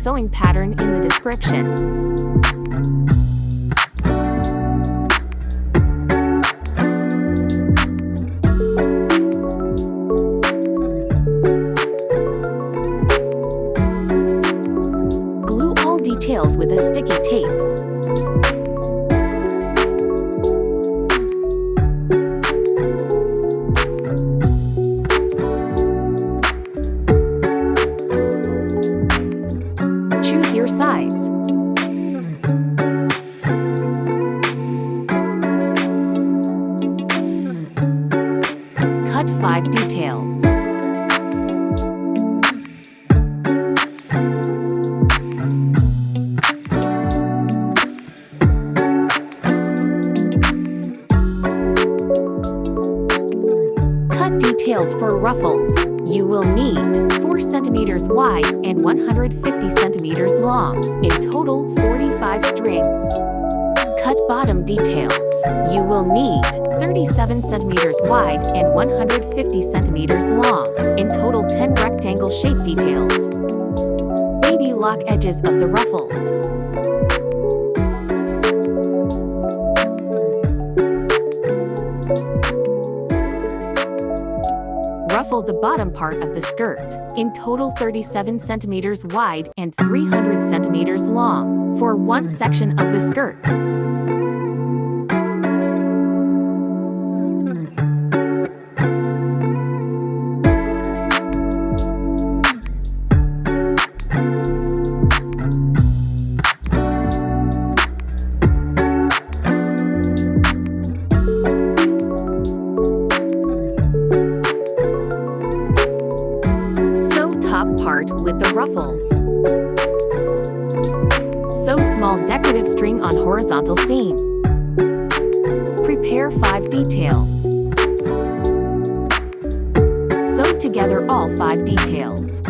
sewing pattern in the description. Glue all details with a sticky tape. Choose your size. Cut 5 details. Cut details for ruffles. You will need 4 centimeters wide and 150 centimeters long, in total 45 strings. Cut bottom details. You will need 37 centimeters wide and 150 centimeters long, in total 10 rectangle shape details. Baby lock edges of the ruffles. Ruffle the bottom part of the skirt, in total 37 centimeters wide and 300 centimeters long, for one section of the skirt. Top part with the ruffles. Sew small decorative string on horizontal seam. Prepare 5 details. Sew together all 5 details.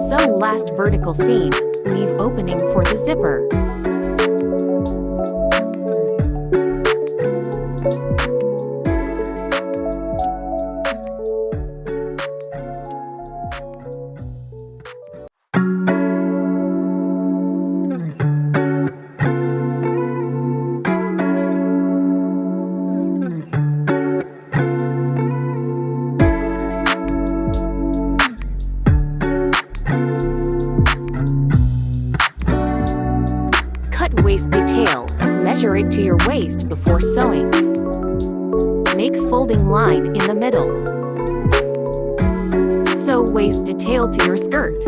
Sew last vertical seam, leave opening for the zipper. Waist detail. Measure it to your waist before sewing. Make folding line in the middle. Sew waist detail to your skirt.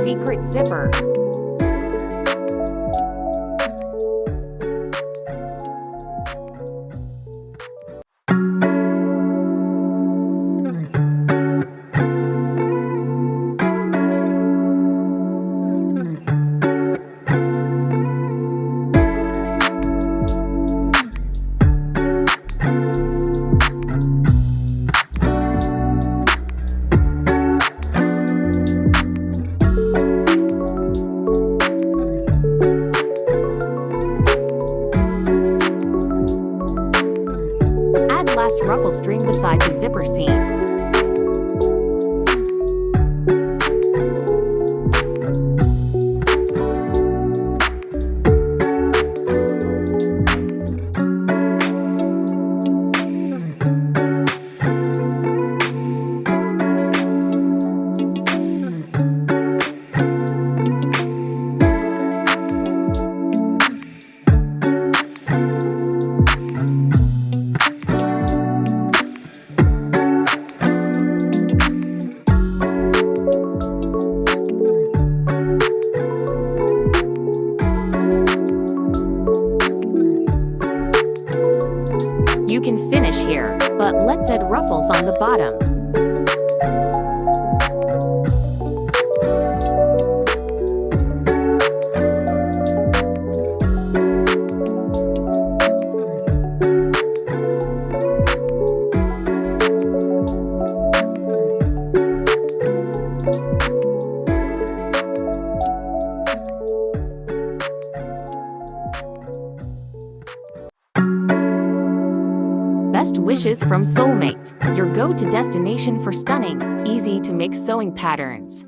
secret zipper. ever seen. You can finish here, but let's add ruffles on the bottom. Best wishes from Soulmate, your go-to destination for stunning, easy-to-make sewing patterns.